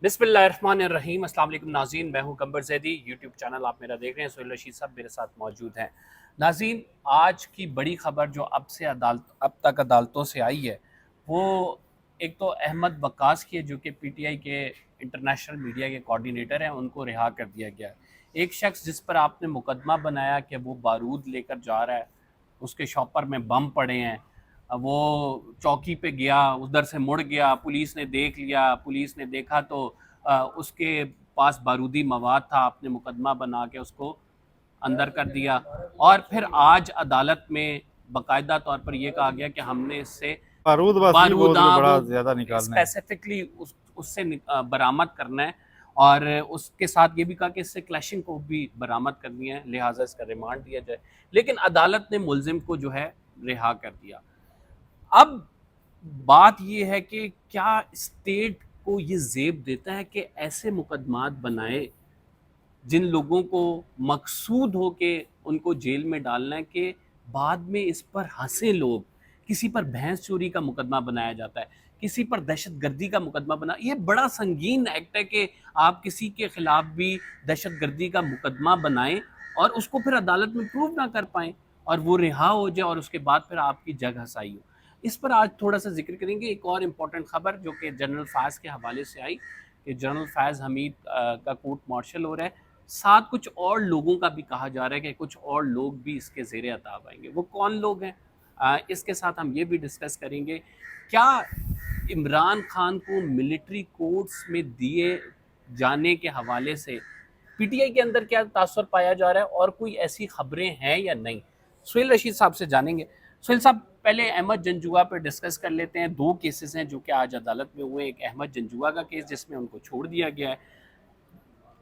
बिस्मिल्लाहिर्रहमानिर्रहीम। अस्सलाम वालेकुम नाज़रीन, मैं हूं कंबर ज़ैदी। यूट्यूब चैनल आप मेरा देख रहे हैं। सोहेल रशीद साहब मेरे साथ मौजूद हैं। नाज़रीन, आज की बड़ी ख़बर जो अब तक अदालतों से आई है, वो एक तो अहमद वक्कास की है, जो कि पीटीआई के इंटरनेशनल मीडिया के कोऑर्डिनेटर हैं, उनको रिहा कर दिया गया है। एक शख्स जिस पर आपने मुकदमा बनाया कि वो बारूद लेकर जा रहा है, उसके शॉपर में बम पड़े हैं, वो चौकी पे गया, उधर से मुड़ गया, पुलिस ने देख लिया, पुलिस ने देखा तो उसके पास बारूदी मवाद था, आपने मुकदमा बना के उसको अंदर कर दिया। और फिर आज अदालत में बाकायदा तौर पर यह कहा गया कि हमने इससे बारूद बस ही बहुत बारूदा बड़ा वो ज्यादा निकालना है। स्पेसिफिकली उससे बरामद करना है, और उसके साथ ये भी कहा कि इससे क्लैशिंग को भी बरामद करनी है, लिहाजा इसका रिमांड दिया जाए। लेकिन अदालत ने मुलजिम को जो है रिहा कर दिया। अब बात यह है कि क्या स्टेट को ये जेब देता है कि ऐसे मुकदमात बनाए जिन लोगों को मकसूद हो के उनको जेल में डालना है, कि बाद में इस पर हंसे लोग। किसी पर भैंस चोरी का मुकदमा बनाया जाता है, किसी पर दहशत गर्दी का मुकदमा बना, ये बड़ा संगीन एक्ट है कि आप किसी के खिलाफ भी दहशत गर्दी का मुकदमा बनाएं और उसको फिर अदालत में प्रूव ना कर पाएं और वो रिहा हो जाए और उसके बाद फिर आपकी जग हंसाई हो। इस पर आज थोड़ा सा जिक्र करेंगे। एक और इम्पॉर्टेंट खबर जो कि जनरल फैज़ के हवाले से आई कि जनरल फैज़ हमीद का कोर्ट मार्शल हो रहा है। साथ कुछ और लोगों का भी कहा जा रहा है कि कुछ और लोग भी इसके ज़ेरे अताब आएंगे। वो कौन लोग हैं, इसके साथ हम ये भी डिस्कस करेंगे। क्या इमरान खान को मिलिट्री कोर्ट्स में दिए जाने के हवाले से पीटीआई के अंदर क्या तासुर पाया जा रहा है और कोई ऐसी खबरें हैं या नहीं, सुहेल रशीद साहब से जानेंगे। सुहेल साहब, पहले अहमद जंजुआ पर डिस्कस कर लेते हैं। दो केसेस हैं जो कि आज अदालत में हुए। एक अहमद जंजुआ का केस जिसमें उनको छोड़ दिया गया है,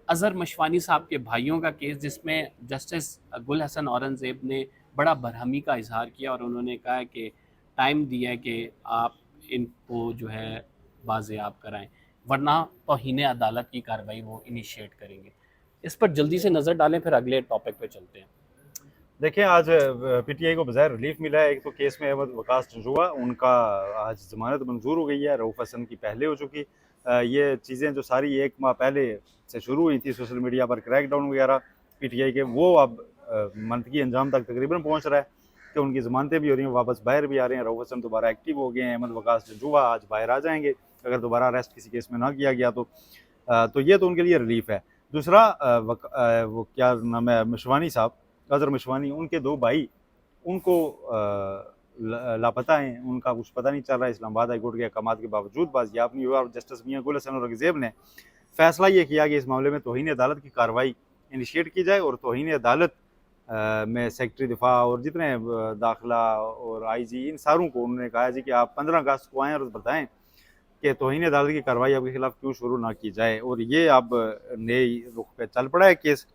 अज़हर मशवानी साहब के भाइयों का केस जिसमें जस्टिस गुल हसन औरंगज़ेब ने बड़ा बरहमी का इजहार किया और उन्होंने कहा है कि टाइम दिया है कि आप इनको जो है बाज़ेयाब कराएं, वरना तौहीन अदालत की कार्रवाई वो इनिशिएट करेंगे। इस पर जल्दी से नज़र डालें, फिर अगले टॉपिक पे चलते हैं। देखिए, आज पीटीआई को बज़ाहिर रिलीफ मिला है। एक तो केस में अहमद वकास जंजुआ, उनका आज ज़मानत मंजूर हो गई है। रऊफ़ हसन की पहले हो चुकी। ये चीज़ें जो सारी 1 माह पहले से शुरू हुई थी, सोशल मीडिया पर क्रैकडाउन वगैरह पीटीआई के, वो अब मंतकी अंजाम तक तकरीबन पहुँच रहा है कि उनकी ज़मानतें भी हो रही हैं, वापस बाहर भी आ रहे हैं। रऊफ़ हसन दोबारा एक्टिव हो गए हैं। अहमद वकास जंजुआ आज बाहर आ जाएंगे अगर दोबारा अरेस्ट किसी केस में ना किया गया तो ये तो उनके लिए रिलीफ है। दूसरा, वो क्या नाम है, मशवानी साहब, अज़हर मशवानी, उनके 2 भाई, उनको लापता हैं। उनका कुछ पता नहीं चल रहा है। इस्लामाबाद हाई कोर्ट के अहकामात के बावजूद बाजियाब नहीं हुआ और जस्टिस मियां गुल हसन औरंगज़ेब ने फैसला ये किया कि इस मामले में तौहीन अदालत की कार्रवाई इनिशिएट की जाए और तौहीन अदालत में सेक्रेटरी दिफा और जितने दाखिला और आईजी, इन सारों को उन्होंने कहा है जी कि आप 15 अगस्त को आएँ और बताएं कि तौहीन अदालत की कार्रवाई आपके खिलाफ क्यों शुरू ना की जाए। और ये अब नए रुख पे चल पड़ा है केस,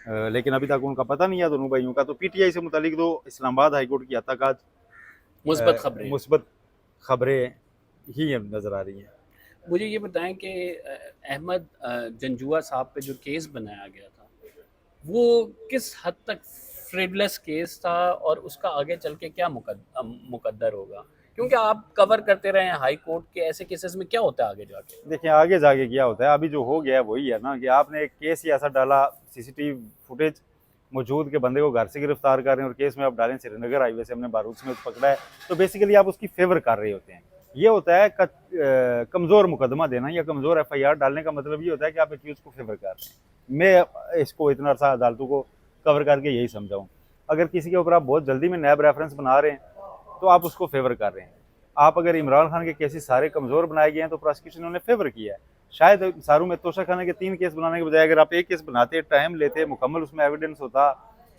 लेकिन अभी तक उनका पता नहीं है दोनों भाइयों का। तो पीटीआई से मुतालिक तो इस्लामाबाद हाई कोर्ट की अब तक आज मुस्बत खबरें। मुस्बत खबरें ही नज़र आ रही हैं। मुझे ये बताएं कि अहमद जंजुआ साहब पे जो केस बनाया गया था, वो किस हद तक फ्रिवलेस केस था और उसका आगे चल के क्या मुकद्दर होगा, क्योंकि आप कवर करते रहे हैं हाई कोर्ट के ऐसे केसेस में क्या होता है आगे जाके। देखिए, आगे जाके क्या होता है, अभी जो हो गया है वही है ना कि आपने एक केस ही ऐसा डाला, सीसीटीवी फुटेज मौजूद के बंदे को घर से गिरफ्तार कर रहे हैं और केस में आप डालें श्रीनगर हाईवे से हमने बारूद में पकड़ा है, तो बेसिकली आप उसकी फेवर कर रहे होते हैं। ये होता है कमज़ोर मुकदमा देना या कमज़ोर एफआईआर डालने का मतलब ये होता है कि आप एक्यूज को फेवर कर रहे हैं। मैं इसको इतना अर्सा अदालतों को कवर करके यही समझाऊँ, अगर किसी के ऊपर आप बहुत जल्दी में नैब रेफरेंस बना रहे हैं तो आप उसको फेवर कर रहे हैं। आप अगर इमरान खान के केसेस सारे कमज़ोर बनाए गए हैं तो प्रोसिक्यूशन ने उन्हें फेवर किया है। शायद सारू में तोशा खाने के 3 केस बनाने के बजाय अगर आप एक केस बनाते, टाइम लेते, मुकम्मल उसमें एविडेंस होता,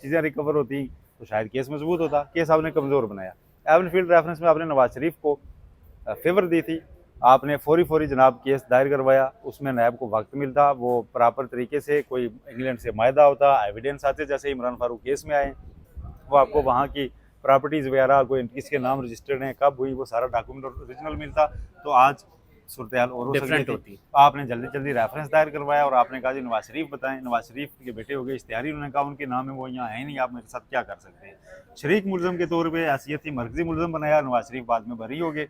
चीज़ें रिकवर होती, तो शायद केस मजबूत होता। केस आपने कमज़ोर बनाया। एवन फील्ड रेफरेंस में आपने नवाज शरीफ को फेवर दी थी, आपने फौरी जनाब केस दायर करवाया, उसमें नैब को वक्त मिलता, वो प्रॉपर तरीके से कोई इंग्लैंड से मायदा होता, एविडेंस आते, जैसे इमरान फारूक केस में आए, वो आपको वहाँ की प्रॉपर्टीज़ वगैरह कोई किसके नाम रजिस्टर्ड हैं, कब हुई, वो सारा डॉक्यूमेंट ओरिजिनल मिलता, तो आज सूरत हाल और हो सकती थी। होती। आपने जल्दी रेफरेंस दायर करवाया और आपने कहा जी नवाज शरीफ बताएं। नवाज शरीफ के बेटे हो गए इश्तिहारी, उन्होंने कहा उनके नाम है, वो यहाँ है नहीं, आप मेरे साथ क्या कर सकते हैं। शरीक मुलजम के तौर पर हैसियत थी, मरकजी मुलजम बनाया, नवाज शरीफ बाद में बरी हो गए।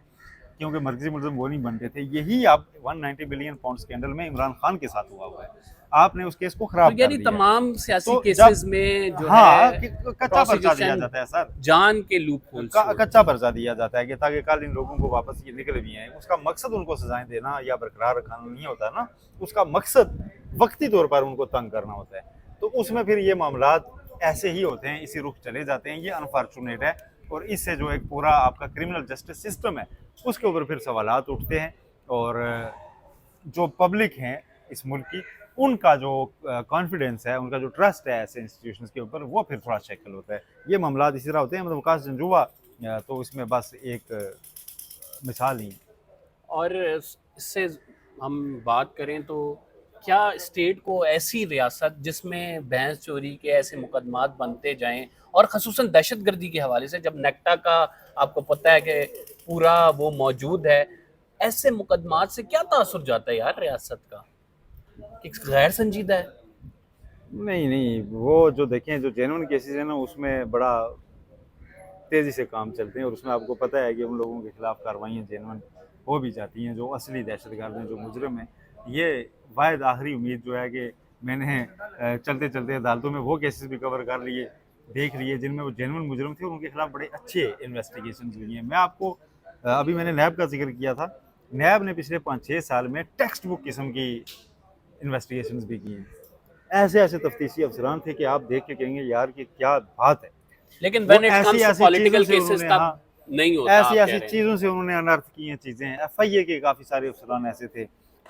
क्योंकि मरकजी मुल्ज़िम वो नहीं बनते थे। यही अब 190 बिलियन पाउंड स्कैंडल में इमरान खान के साथ हुआ है। आपने उस केस को तो खराब कर यानी दिया। तमाम सियासी तो केसेस जब में जो हाँ है कच्चा पर्चा दिया प्रोसिक्यूशन जाता है सर, जान के लूप होल्स कच्चा पर्चा दिया जाता है कि ताकि कल इन लोगों को वापस ये निकल भी आए। उसका मकसद उनको सजाएं देना या बरकरार रखना नहीं होता ना, उसका मकसद वक्ती तौर पर उनको तंग करना होता है। तो उसमें फिर ये मामलात ऐसे ही होते हैं, इसी रुख चले जाते हैं। ये अनफॉर्चुनेट है और इससे जो एक पूरा आपका क्रिमिनल जस्टिस सिस्टम है उसके ऊपर फिर सवालात उठते हैं और जो पब्लिक हैं इस मुल्क की, उनका जो कॉन्फिडेंस है, उनका जो ट्रस्ट है ऐसे इंस्टीट्यूशंस के ऊपर, वो फिर थोड़ा शैकल होता है। ये मामलात इसी तरह होते हैं। मतलब वकास जंजुआ तो इसमें बस एक मिसाल ही। और इससे हम बात करें तो क्या स्टेट को ऐसी रियासत जिसमें भैंस चोरी के ऐसे मुकदमात बनते जाएं और ख़ुसूसन दहशतगर्दी के हवाले से, जब नेक्टा का आपको पता है कि पूरा वो मौजूद है, ऐसे मुकदमात से क्या तासुर जाता है यार रियासत का कि गैर संजीदा है? नहीं नहीं, वो जो देखें जो जेन्युइन केसेस है ना उसमें बड़ा तेज़ी से काम चलते हैं और उसमें आपको पता है कि उन लोगों के खिलाफ कार्रवाइयाँ जेन्युइन हो भी जाती हैं जो असली दहशतगर्द हैं, जो मुजरिम हैं। ये वाहिद आखिरी उम्मीद जो है कि मैंने चलते चलते अदालतों में वो केसेस भी कवर कर लिए, देख लिए जिनमें वो जेन्युइन मुजरिम थे और उनके खिलाफ बड़े अच्छे इन्वेस्टिगेशन हुई हैं। मैं आपको अभी मैंने नैब का जिक्र किया था, नैब ने पिछले 5-6 साल में टेक्स्ट बुक किस्म की इन्वेस्टिगेशंस भी की हैं। ऐसे ऐसे तफ्तीशी अफसरान थे कि आप देख के कहेंगे यार कि क्या बात है। लेकिन वो व्हेन इट ऐसी कम्स टू ऐसी पॉलिटिकल चीज़ों से केसेस उन्होंने, तब हाँ, नहीं होता, ऐसी आप कह ऐसी रहे हैं। चीज़ों से उन्होंने अनर्थ की हैं चीज़ें। एफआईए के काफ़ी सारे अफसरान ऐसे थे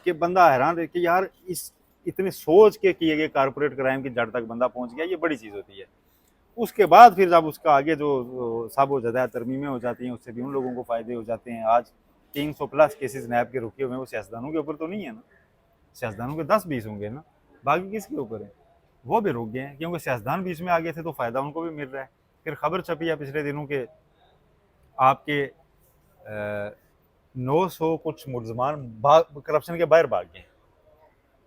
कि बंदा हैरान रहे कि यार इस इतने सोच के किए गए कारपोरेट क्राइम की जड़ तक बंदा पहुंच गया, ये बड़ी चीज़ होती है। उसके बाद फिर जब उसका आगे जो सब हो जाता है, तरमीमें हो जाती हैं, उससे भी उन लोगों को फ़ायदे हो जाते हैं। आज 300 प्लस केसेस नैब के रुके हुए हैं, वो सियासतदानों के ऊपर तो नहीं है ना, सियासतदानों के 10-20 होंगे ना, बाकी किसके ऊपर है? वो भी रुक गए हैं क्योंकि सियासतदान बीच में आ गए थे तो फ़ायदा उनको भी मिल रहा है। फिर खबर छपी है पिछले दिनों के आपके 900 कुछ मुलजमान करप्शन के बाहर भाग गए,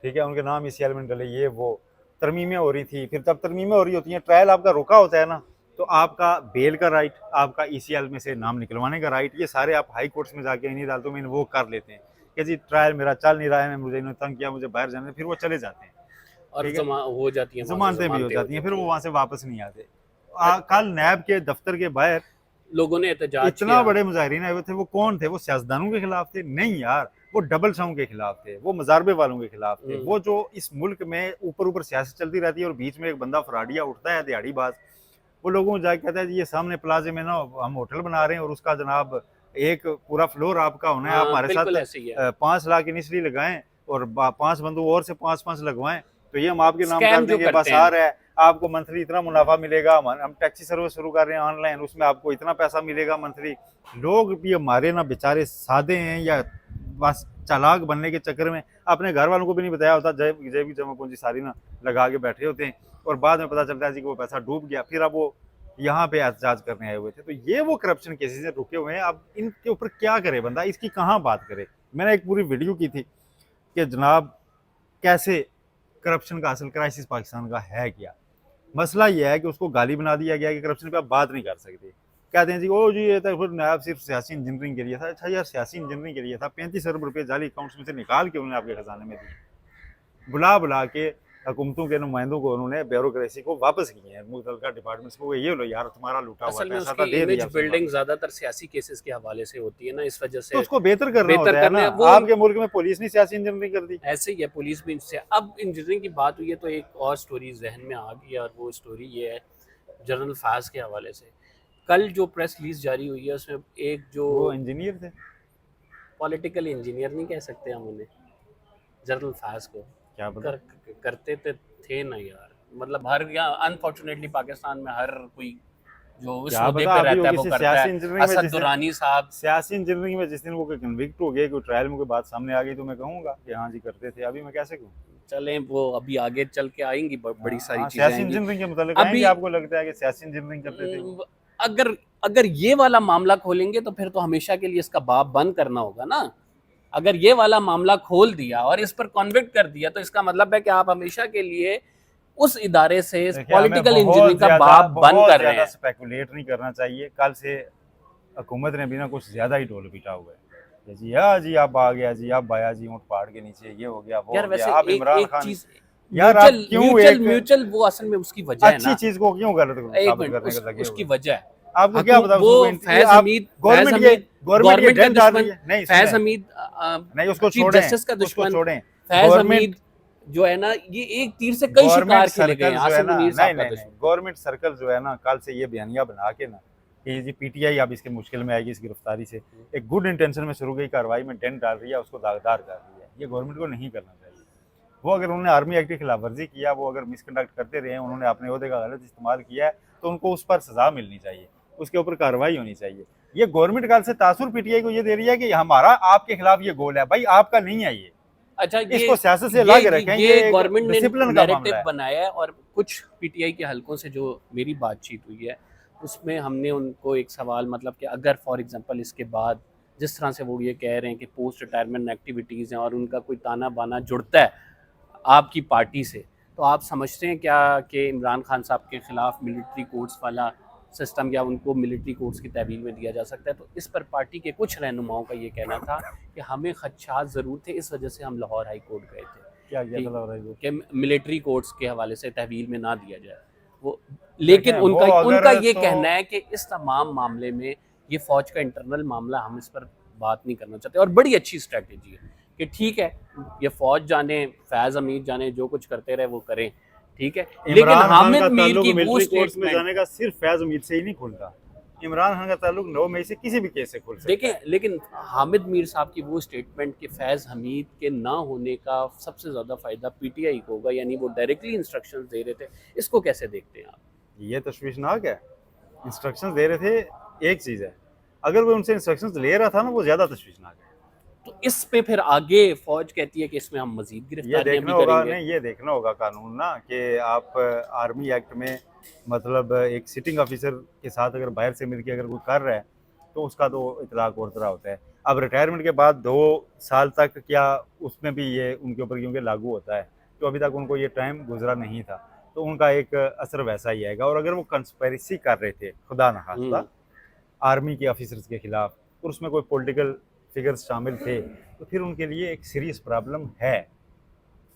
ठीक है, उनके नाम ECL में डले, ये वो तरमीमें हो रही थी। फिर जब तरमीमें हो रही होती हैं, ट्रायल आपका रुका होता है ना, तो आपका बेल का राइट, आपका ECL में से नाम निकलवाने का राइट, ये सारे आप हाई कोर्ट्स में जाके इन्हीं अदालतों में वो कर लेते हैं कि जी ट्रायल मेरा चल नहीं रहा है, मुझे इन्होंने तंग किया, मुझे बाहर जाने, फिर वो चले जाते हैं, और ठीक है, हो जाती है, जमानतें भी हो जाती हैं, फिर वो वहाँ से वापस नहीं आते। कल नैब के दफ्तर के बाहर लोगों ने एहतजाज इतना किया। बड़े मुजाहिरीन आए हुए थे। वो कौन थे? वो सियासतदानों के खिलाफ थे? नहीं यार, वो डबल शाउं के खिलाफ थे, वो मजारबे वालों के खिलाफ थे। वो जो इस मुल्क में ऊपर ऊपर सियासत चलती रहती है और बीच में एक बंदा फराडिया उठता है दिहाड़ीबाज, वो लोगों को जाके कहता है जी ये सामने प्लाजे में ना हम होटल बना रहे हैं और उसका जनाब एक पूरा फ्लोर आपका होना है, आप हमारे बिल्कुल साथ ऐसे ही है। 5 लाख इनिशियली लगाएं और 5 बंदू और से 5-5 लगवाएं तो ये हम आपके नाम स्कैम कर जो देंगे, करते बस हैं। आ रहा है, आपको मंथली इतना मुनाफा मिलेगा, हम टैक्सी सर्विस शुरू कर रहे हैं ऑनलाइन, उसमें आपको इतना पैसा मिलेगा मंथली। लोग भी हमारे ना बेचारे सादे हैं या बस चालाक बनने के चक्कर में अपने घर वालों को भी नहीं बताया होता, जय भी जमा पूंजी सारी ना लगा के बैठे होते हैं और बाद में पता चलता है जी कि वो पैसा डूब गया, फिर अब वो यहाँ पे एहतजाज करने आए हुए थे। तो ये वो करप्शन केसेस में रुके हुए हैं। अब इनके ऊपर क्या करे बंदा, इसकी कहाँ बात करे। मैंने एक पूरी वीडियो की थी कि जनाब कैसे करप्शन का असल क्राइसिस पाकिस्तान का है क्या। मसला ये है कि उसको गाली बना दिया गया कि करप्शन पे आप बात नहीं कर सकते। कहते हैं जी ओ जी ये तो फिर नायब सिर्फ सियासी इंजीनियरिंग के लिए था। अच्छा यार सियासी इंजीनियरिंग के लिए था, 35 अरब रुपये जाली अकाउंट्स में से निकाल के उन्होंने आपके खजाने में दिए, बुला बुला के हुकूमतों के नुमाइंदों को उन्होंने ब्यूरोक्रेसी को वापस किए हैं, मुतलका डिपार्टमेंट्स को, ये लो यार तुम्हारा लूटा हुआ असल में पैसा उसकी था, दे इमेज दिया बिल्डिंग ज्यादातर सियासी केसेस के हवाले से होती है ना, इस वजह तो से उसको बेहतर करना बेहतर होता है ना। करने वो आपके मुल्क में पुलिस ने सियासी इंजीनियरिंग कर दी। ऐसे ही है, पुलिस भी इनसे। अब इंजीनियरिंग की बात हुई है तो एक और स्टोरी जहन में आ गई है और वो स्टोरी ये है जनरल फाज के हवाले से। कल जो प्रेस रिलीज जारी हुई है उसमें एक जो वो इंजीनियर थे, पॉलिटिकल इंजीनियर नहीं कह सकते हम उन्हें, जनरल फाज को क्या पता करते थे ना यार, मतलब हर यहाँ अनफॉर्चुनेटली पाकिस्तान में हर कोई जो उस क्या ओहदे पता पे अभी रहता वो है वो किसी करता सियासी है। इंजीनियरिंग में असद जिस दिन दुरानी साहब सियासी इंजीनियरिंग में जिस दिन वो कोई कन्विक्ट हो गए, कोई ट्रायल में कोई बात सामने आ गई तो मैं कहूँगा कि हाँ जी करते थे। अभी मैं कैसे कहूँ? चलें वो अभी आगे चल के आएंगी, बड़ी सारी हाँ, चीजें सियासी आएंगी। इंजीनियरिंग के मुतालिक अभी आएंगे। आपको लगता है कि सियासी इंजीनियरिंग करते थे वो? अगर अगर ये वाला मामला खोलेंगे तो फिर तो हमेशा के लिए इसका बाप बंद करना होगा ना। अगर ये वाला मामला खोल दिया और इस पर कन्विक्ट कर दिया तो इसका मतलब है कि आप हमेशा के लिए उस इदारे से पॉलिटिकल इंजीनियरिंग का बाप बंद कर रहे हैं। स्पेकुलेट नहीं करना चाहिए। कल से हुकूमत ने भी ना कुछ ज्यादा ही ढोल पीटा हुआ है। जी हाँ जी, अब आ गया जी, अब आया जी ऊँट पहाड़ के नीचे, ये हो गया, वो यार हो गया, वैसे अब एक इमरान एक खान। चीज, यार आप म्यूचुअल क्यों म्यूचुअल एक म्यूचुअल वो असल में उसकी वजह है अच्छी ना। चीज को क्यों गलत एक साबित मिनट, करने उस का लगे उसकी हुए हैं? वजह है। आपको क्या हकूम पता वो उसमें ये फैज आप हमीद, फैज हमीद गवर्नमेंट ये गवर्नमेंट का डेट डाल रही दुश्मन, है, नहीं फैज सुने, हमीद नहीं उसको चीफ छोड़ें, जस्टिस का उसको दुश्मन, छोड़ें। फैज गवर्नमेंट हमीद जो है ना, ये एक तीर से कई गवर्नमेंट शिकार खेले गए हैं। सर्कल जो है आसिम ना, मुनीर नहीं साहब का नहीं नहीं, दुश्मन। गवर्नमेंट सर्कल जो है ना, कल से ये बयानिया बना के ना कि जी पीटीआई अब इसके मुश्किल में आएगी इस गिरफ्तारी से, एक गुड इंटेंशन में शुरू की कार्रवाई में डेंट डाल रही है, उसको दागदार कर रही है। ये गवर्नमेंट को नहीं करना चाहिए। वो अगर उन्होंने आर्मी एक्ट की खिलाफ वर्जी किया, वो अगर मिसकंडक्ट करते रहे, उन्होंने अपने ओहदे का गलत इस्तेमाल किया है, तो उनको उस पर सजा मिलनी चाहिए, उसके ऊपर कार्रवाई होनी चाहिए। ये गवर्नमेंट कल से तासुर पीटीआई को ये दे रही है कि हमारा आपके खिलाफ ये गोल है, भाई आपका नहीं है ये, अच्छा, इसको सियासत से अलग रखें, ये एक गवर्नमेंट ने डिसिप्लिन का मामला नैरेटिव है। बनाया है। और कुछ पीटीआई के हलकों से जो मेरी बातचीत हुई है, उसमें हमने उनको एक सवाल, मतलब कि अगर फॉर एग्जांपल इसके बाद जिस तरह से वो ये कह रहे हैं कि पोस्ट रिटायरमेंट एक्टिविटीज़ हैं और उनका कोई ताना बाना जुड़ता है आपकी पार्टी से, तो आप समझते हैं क्या कि इमरान खान साहब के खिलाफ मिलिट्री कोर्ट्स वाला सिस्टम या उनको मिलिट्री कोर्ट्स की तहवील में दिया जा सकता है? तो इस पर पार्टी के कुछ रहनुमाओं का ये कहना था कि हमें खदशात ज़रूर थे, इस वजह से हम लाहौर हाई कोर्ट गए थे क्या क्या कि, मतलब कि मिलिट्री कोर्ट्स के हवाले से तहवील में ना दिया जाए वो। लेकिन देखें, वो उनका उनका अगर ये तो कहना है कि इस तमाम मामले में ये फ़ौज का इंटरनल मामला, हम इस पर बात नहीं करना चाहते। और बड़ी अच्छी स्ट्रैटेजी है कि ठीक है, ये फ़ौज जाने, फैज़ हमीद जाने, जो कुछ करते रहे वो करें, ठीक है। लेकिन इमरान खान हामिद का मीर ताल्लुक की वो मिलिट्री कोर्ट्स में स्टेटमेंट, जाने का सिर्फ फैज उम्मीद से ही नहीं खुलता। इमरान खान का ताल्लुक 9 मई से किसी भी केस से खुल सकता है। देखें, लेकिन हामिद मीर साहब की वो स्टेटमेंट कि फैज़ हमीद के ना होने का सबसे ज़्यादा फ़ायदा पीटीआई को होगा, यानी वो डायरेक्टली इंस्ट्रक्शंस दे रहे थे, इसको कैसे देखते हैं आप? ये तशवीशनाक है। इंस्ट्रक्शंस दे रहे थे एक चीज़ है, अगर वो उनसे इंस्ट्रक्शंस ले रहा था ना, वो ज़्यादा तशवीशनाक है। तो इस पे फिर आगे फौज कहती है कि इसमें हम मजीद ये गिरफ्तारियां देखना भी होगा, करेंगे। नहीं ये देखना होगा कानून ना कि आप आर्मी एक्ट में मतलब एक सिटिंग ऑफिसर के साथ अगर बाहर से मिलकर अगर कोई कर रहा है तो उसका तो इतलाक और तरह होता है। अब रिटायरमेंट के बाद 2 साल तक क्या उसमें भी ये उनके ऊपर क्योंकि लागू होता है, तो अभी तक उनको ये टाइम गुजरा नहीं था, तो उनका एक असर वैसा ही आएगा। और अगर वो कंस्पेरेसी कर रहे थे खुदा न खास्ता आर्मी के ऑफिसर्स के खिलाफ और उसमें कोई पॉलिटिकल फिगर्स शामिल थे, तो फिर उनके लिए एक सीरियस प्रॉब्लम है।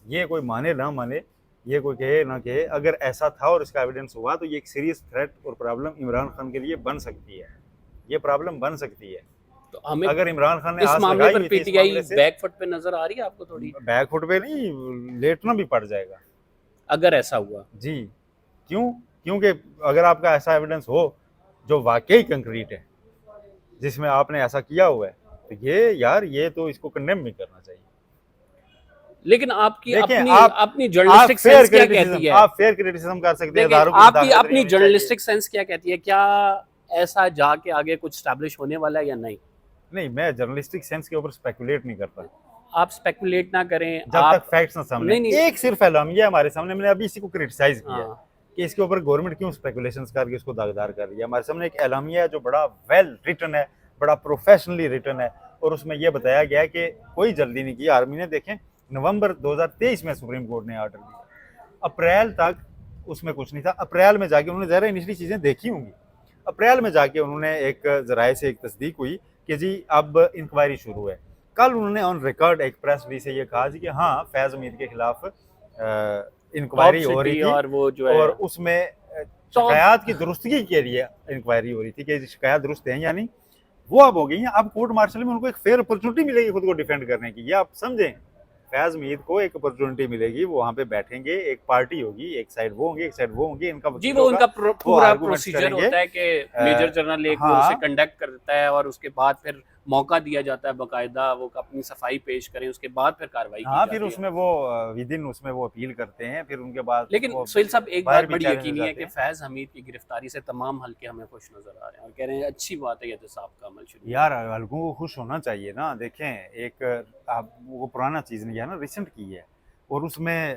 ये कोई माने ना माने, ये कोई कहे ना कहे, अगर ऐसा था और इसका एविडेंस हुआ तो ये एक सीरियस थ्रेट और प्रॉब्लम इमरान खान के लिए बन सकती है। ये प्रॉब्लम बन सकती है तो हमें अगर इमरान खान ने इस आस मामले लगाई पर हुई थी इस पीटीआई मामले से। बैकफुट पे नजर आ रही है आपको थोड़ी, बैकफुट पे नहीं, लेटना भी पड़ जाएगा अगर ऐसा हुआ? जी। क्यों? क्योंकि अगर आपका ऐसा एविडेंस हो जो वाकई कंक्रीट है, जिसमें आपने ऐसा किया हुआ है, तो ये यार ये तो इसको कंडेम भी करना चाहिए। लेकिन आपकी देखें अपनी अपनी आप जर्नलिस्टिक फेयर सेंस क्या क्रिटिसिज्म, कहती है? आप फेयर क्रिटिसिज्म कर सकते हैं, देखें, दारू की आपकी मुदाखलत नहीं अपनी होनी चाहिए। जर्नलिस्टिक सेंस क्या कहती है? क्या ऐसा जाके आगे कुछ स्टैब्लिश होने वाला है या नहीं? नहीं, मैं जर्नलिस्टिक सेंस के ऊपर स्पेकुलेट नहीं करता आप स्पेकुलेट ना करें, जब आप तक फैक्ट्स ना सामने। नहीं नहीं, एक सिर्फ एलामिया है हमारे सामने, मैंने अभी इसी को क्रिटिसाइज किया है हाँ, कि इसके ऊपर गवर्नमेंट क्यों स्पेकुलेशंस करके उसको दागदार कर रही है। हमारे सामने एक एलामिया है जो बड़ा वेल रिटन है, बड़ा प्रोफेशनली रिटन है, और उसमें यह बताया गया है कि कोई जल्दी नहीं की आर्मी ने। देखें, नवंबर 2023 में सुप्रीम कोर्ट ने ऑर्डर दिया, अप्रैल तक उसमें कुछ नहीं था। अप्रैल में जाके उन्होंने ज़रा इनिशियली चीज़ें देखी होंगी, अप्रैल में जाके उन्होंने एक जराए से एक तस्दीक हुई कि जी अब इंक्वायरी शुरू है। कल उन्होंने ऑन रिकॉर्ड एक प्रेस रिलीज से ये कहा कि हाँ फैज हमीद के खिलाफ इंक्वायरी हो रही थी और वो जो है और उसमें शिकायत की दुरुस्तगी के लिए इंक्वायरी हो रही थी कि शिकायत दुरुस्त है या नहीं, वो अब हो गई है। अब कोर्ट मार्शल में उनको एक फेयर अपॉर्चुनिटी मिलेगी खुद को डिफेंड करने की। ये आप समझें, फैज मीर को एक अपॉर्चुनिटी मिलेगी, वो वहाँ पे बैठेंगे, एक पार्टी होगी, एक साइड वो होंगे, एक साइड वो होंगे, इनका जी, वो उनका पूरा प्रोसीजर करेंगे। होता है कि मेजर जनरल एक वो हाँ, उसे कंडक्ट करता है और उसके बाद फिर मौका दिया जाता है बाकायदा वो अपनी सफाई पेश करें, उसके बाद फिर कार्रवाई की हाँ, जाती फिर है। उसमें वो विद इन उसमें वो अपील करते हैं, फिर उनके बाद लेकिन वो सोहेल साहब, एक बाहर बात भी बड़ी चैलेंज हो यकीनी है जाते कि हैं। फैज हमीद की गिरफ्तारी से तमाम हल्के हमें खुश नजर आ रहे हैं और कह रहे हैं अच्छी बात है, एहतसाब का अमल शुरू। यार हल्कों को खुश होना चाहिए ना। देखें, एक आप वो पुराना चीज़ नहीं है ना, रिसेंट की है, और उसमें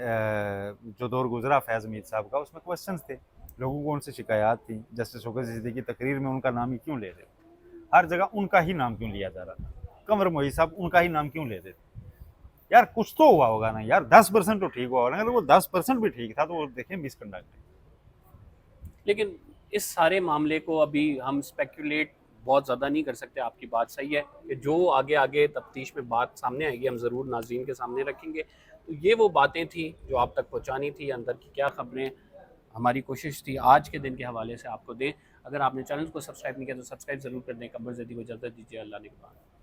जो दौर गुजरा फैज मीर साहब का, उसमें क्वेश्चंस थे, लोगों को उनसे शिकायत थी। जस्टिस शौकत सिद्दीकी की तकरीर में उनका नाम ही क्यों ले रहे, हर जगह उनका ही नाम क्यों लिया जा रहा था, कमर मोई साहब उनका ही नाम क्यों लेते थे। यार कुछ तो हुआ होगा ना यार, 10% तो ठीक हुआ होगा, अगर वो 10% भी ठीक था तो वो देखें मिसकंडक्ट है। लेकिन इस सारे मामले को अभी हम स्पेकुलेट बहुत ज़्यादा नहीं कर सकते। आपकी बात सही है कि जो आगे आगे तफ्तीश में बात सामने आएगी हम ज़रूर नाज़रीन के सामने रखेंगे। तो ये वो बातें थी जो आप तक पहुँचानी थी, अंदर की क्या ख़बरें हमारी कोशिश थी आज के दिन के हवाले से आपको दें। अगर आपने चैनल को सब्सक्राइब नहीं किया तो सब्सक्राइब ज़रूर कर दें। कमर ज़दी को इजाज़त दीजिए। अल्लाह निगहबान।